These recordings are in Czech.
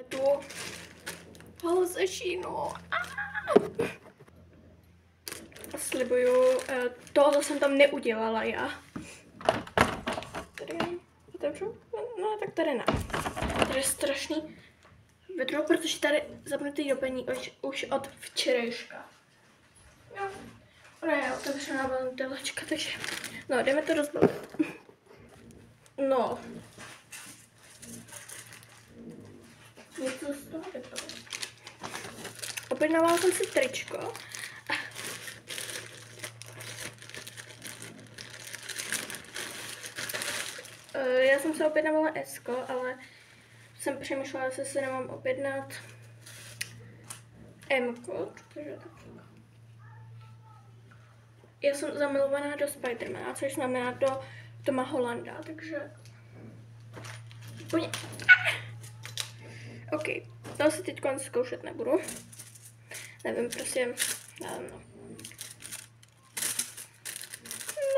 Tu holzešínu. Slibuju, tohle jsem tam neudělala já. Tady otevřu? No, tak tady ne. Tady je strašný vedro, protože tady zapnutý dopení už od včerejška. Jo. Ona je otevřená ventilačka, takže... No, jdeme to rozbalit. No. Něco z toho vypadá. Objednávala jsem si tričko. Já jsem se objednávala S-ko, ale jsem přemýšlela, jestli se nemám objednat M-ko, protože tak. Já jsem zamilovaná do Spidermana, což znamená do Toma Hollanda, takže... OK, to si teď zkoušet nebudu. Nevím, prostě, no.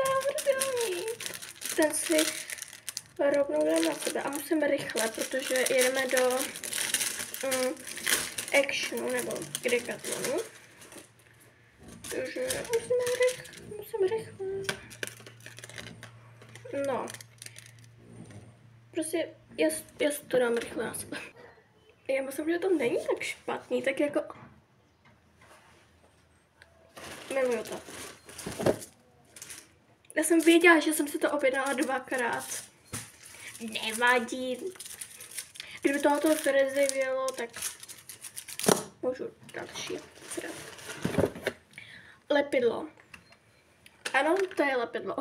Náhrdelník. Ten si rovnou dám na sebe a musím rychle, protože jedeme do Actionu nebo Decathlonu. Takže musím rychle. No. Prostě já si to dám rychle na sebe. Já myslím, že to není tak špatný, tak jako... Miluju to. Já jsem věděla, že jsem si to objednala 2krát. Nevadí. Kdyby tohoto vylo, tak můžu další. Lepidlo. Ano, to je lepidlo.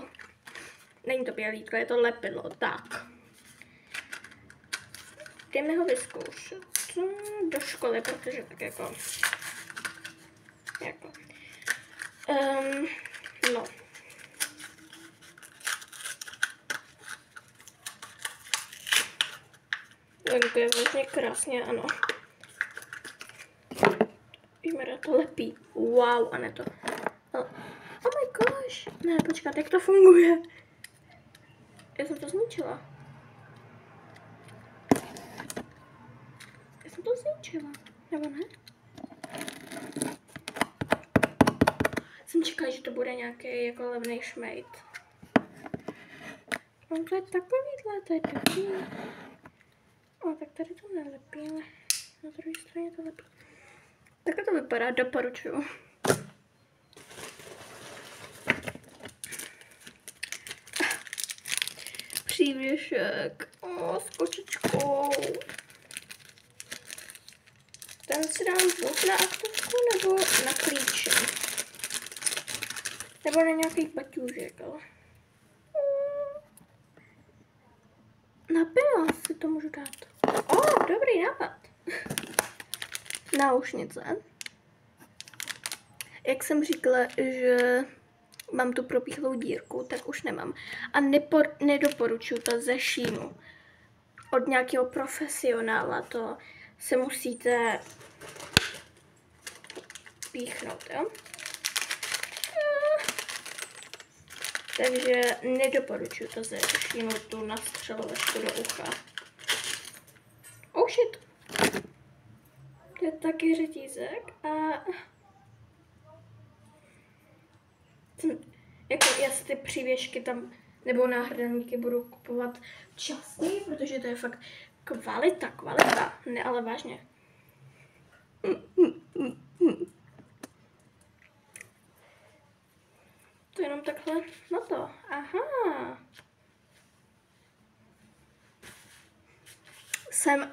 Není to bělítko, je to lepidlo. Tak. Jdeme ho vyzkoušet do školy, protože tak jako... no. To je vlastně krásně, ano. Jmera to lepí. Wow, a ne to. Oh my gosh. Ne, počkat, jak to funguje? Já jsem to zničila. Nebo ne? Jsem čekala, že to bude nějaký jako levný šmejt. No to je takovýhle, to je dobrý. O, tak tady to nelepí, ale na druhé straně to lepí. Takhle to vypadá, doporučuju. Přívěšek. O, s kočičkou. Ten si dám buď na aktovku, nebo na klíče. Nebo na nějaký baťůžek, ale... Na pila si to můžu dát. O, dobrý nápad. Náušnice. Jak jsem říkala, že mám tu propíchlou dírku, tak už nemám. A nedoporučuji to ze Sheinu. Od nějakého profesionála to se musíte píchnout, jo? Takže nedoporučuji to ze Sheinu, tu nastřelovačku do ucha. Oh shit. To je taky řetízek a... Jako já si ty přívěšky tam, nebo náhrdelníky budu kupovat častěji, protože to je fakt kvalita. Ne, ale vážně. To jenom takhle na to. Aha. Jsem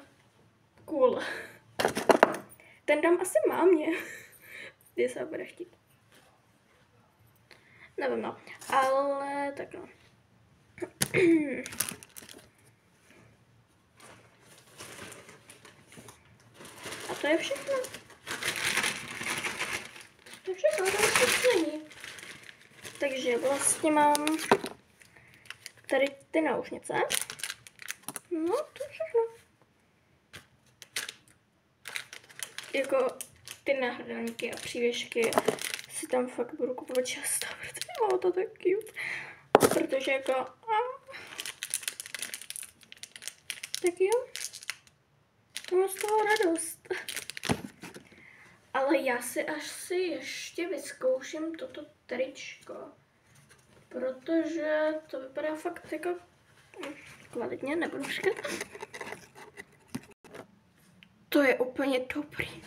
cool. Ten dám asi mámě. Kdy se bude chtít. Nevím, no. Ale tak no. A to je všechno. To je všechno, to už není. Takže vlastně mám tady ty náušnice. No, to je všechno. Jako ty náhrdelníky a přívěšky si tam fakt budu kupovat často, protože to tak cute. Protože jako... tak jo. To toho radost. Ale já si asi ještě vyzkouším toto tričko. Protože to vypadá fakt jako kvalitně, nebudu škat. To je úplně dobrý.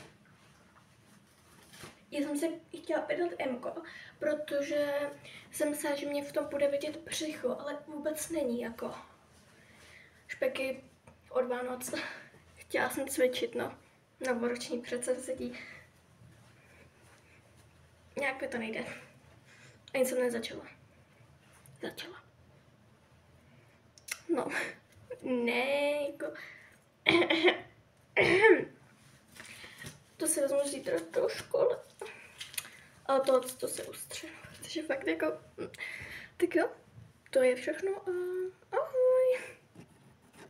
Já jsem si chtěla vydat Mko, protože jsem myslela, že mě v tom bude vidět břicho, ale vůbec není jako. Špeky od Vánoc. Chtěla jsem cvičit, no. Novoroční předsevzetí. Nějak mi to nejde. Ani jsem nezačala. Začala. No. Ne, jako... To si vezmu zítra do školy. Ale to se ustřím. Takže fakt jako... Tak jo, to je všechno a